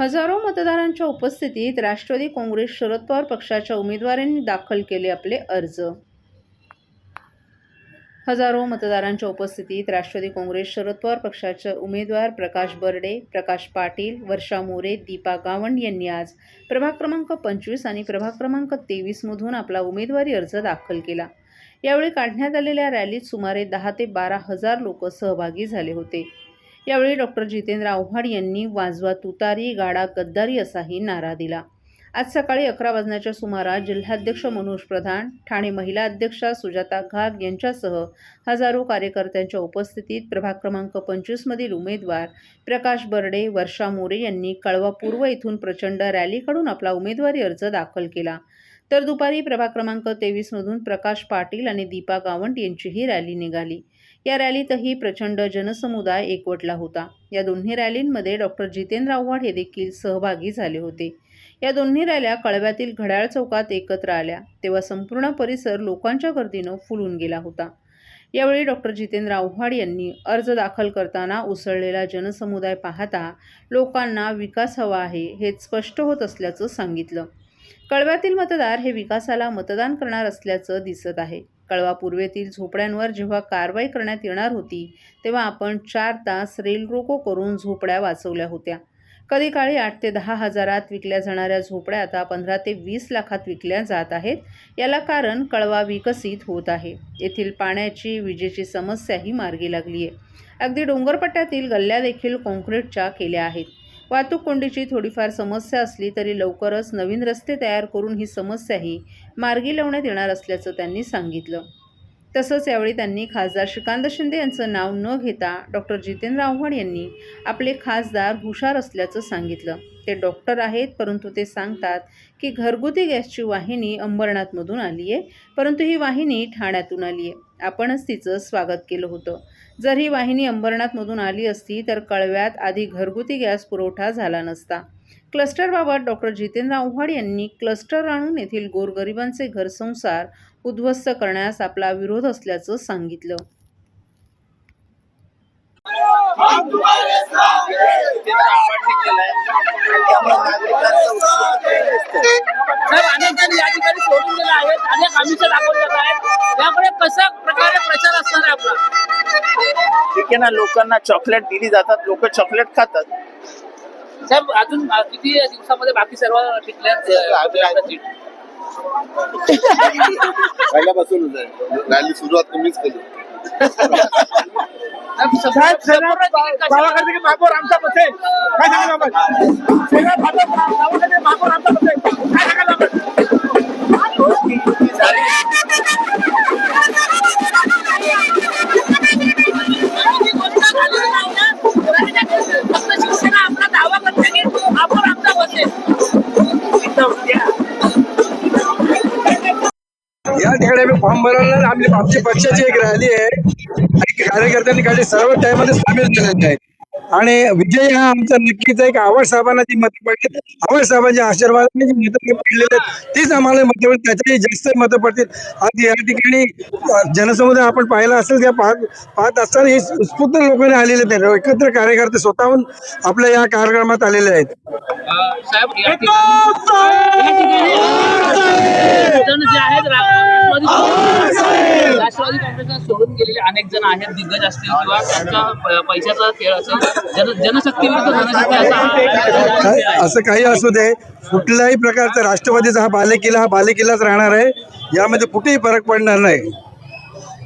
हजारो मतदारांच्या उपस्थितीत राष्ट्रवादी काँग्रेस शरद पवार पक्षाच्या उमेदवारांनी दाखल केले आपले अर्ज। हजारो मतदारांच्या उपस्थितीत राष्ट्रवादी काँग्रेस शरद पवार पक्षाचे उमेदवार प्रकाश बर्डे, प्रकाश पाटील, वर्षा मोरे, दीपा गावंड यांनी आज प्रभाग क्रमांक 25 आणि प्रभाग क्रमांक 23 मधून आपला उमेदवारी अर्ज दाखल केला। यावेळी काढण्यात आलेल्या रॅलीत सुमारे 10 ते 12 हजार लोक सहभागी झाले होते। यावेळी डॉक्टर जितेंद्र आव्हाड यांनी वाजवा तुतारी गाडा गद्दारी असाही नारा दिला। आज सकाळी 11 वाजण्याच्या सुमारास जिल्हाध्यक्ष मनोज प्रधान, ठाणे महिला अध्यक्षा सुजाता घाग यांच्यासह हजारो कार्यकर्त्यांच्या उपस्थितीत प्रभाग क्रमांक 25 मधील उमेदवार प्रकाश बर्डे, वर्षा मोरे यांनी कळवा पूर्व येथून प्रचंड रॅली काढून आपला उमेदवारी अर्ज दाखल केला। तर दुपारी प्रभाग क्रमांक 23 मधून प्रकाश पाटील आणि दीपा गावंड यांचीही रॅली निघाली। या रॅलीतही प्रचंड जनसमुदाय एकवटला होता। या दोन्ही रॅलींमध्ये डॉक्टर जितेंद्र आव्हाड हे देखील सहभागी झाले होते। या दोन्ही रॅल्या कळव्यातील घड्याळ चौकात एकत्र आल्या तेव्हा संपूर्ण परिसर लोकांच्या गर्दीनं फुलून गेला होता। यावेळी डॉक्टर जितेंद्र आव्हाड यांनी अर्ज दाखल करताना उसळलेला जनसमुदाय पाहता लोकांना विकास हवा आहे हे स्पष्ट होत असल्याचं सांगितलं। कळव्यातील मतदार हे विकासाला मतदान करणार असल्याचं दिसत आहे। कळवा पूर्वेतील झोपड्यांवर जेव्हा कारवाई करण्यात येणार होती तेव्हा आपण 4 तास रेल रोको करून झोपड्या वाचवल्या होत्या। कधी काळी 8 ते 10 हजारात विकल्या जाणाऱ्या झोपड्या आता 15 ते 20 लाखात विकल्या जात आहेत। याला कारण कळवा विकसित होत आहे। येथील पाण्याची, विजेची समस्याही मार्गी लागली आहे। अगदी डोंगरपट्ट्यातील गल्ल्या देखील कॉन्क्रीटच्या केल्या आहेत। वाहतूक कोंडीची थोडीफार समस्या असली तरी लवकरच नवीन रस्ते तयार करून ही समस्याही मार्गी लावण्यात येणार असल्याचं त्यांनी सांगितलं। तसंच यावेळी त्यांनी खासदार श्रीकांत शिंदे यांचं नाव न घेता डॉक्टर जितेंद्र आव्हाड यांनी आपले खासदार हुशार असल्याचं सांगितलं। ते डॉक्टर आहेत, परंतु ते सांगतात की घरगुती गॅसची वाहिनी अंबरनाथमधून आली आहे, परंतु ही वाहिनी ठाण्यातून आली आहे। आपणच तिचं स्वागत केलं होतं। जर ही वाहिनी अंबरनाथमधून आली असती तर कळव्यात आधी घरगुती गॅस पुरवठा झाला नसता। क्लस्टरबाबत डॉक्टर जितेंद्र आव्हाड यांनी क्लस्टर आणून येथील गोरगरिबांचे घरसंसार उद्ध्वस्त करण्यास आपला विरोध असल्याचं सांगितलं। ठीक आहे ना, लोकांना चॉकलेट दिली जातात, लोक चॉकलेट खातात। साहेब अजून किती दिवसामध्ये बाकी सर्व पहिल्यापासून रॅली सुरुवात तुम्हीच केली। गावाकडे मागोर आमचा बसेल काय सांगायला मागोर आमचा बसेल काय सांगायला या ठिकाणी आम्ही फॉर्म भरायला आमची पक्षाची एक रॅली आहे आणि कार्यकर्त्यांनी काही सर्व टाइममध्ये सामील झालेले आहेत आणि विजय हा आमचा नक्कीच आहे। आव्हाड साहेबांना जी मतं पडली, आव्हाड साहेबांच्या आशीर्वादाने जी मतं पडलेली आहेत तीच आम्हाला मतं पडतील, त्याच्याही जास्त मतं पडतील। आज या ठिकाणी जनसमुदाय आपण पाहिला असेल त्या पाहत असताना हे उत्स्फूर्त लोकांनी आलेले आहेत, एकत्र कार्यकर्ते स्वतःहून आपल्या या कार्यक्रमात आलेले आहेत। राष्ट्रवादी काँग्रेसला सोडून गेलेले अनेक जण आहेत, दिग्गज असतील किंवा त्यांच्या पैशाचा खेळ असेल, जनशक्ती असं काही असू दे, कुठल्याही प्रकारचा राष्ट्रवादीचा हा बालेकिल्लाच राहणार आहे। यामध्ये कुठेही फरक पडणार नाही।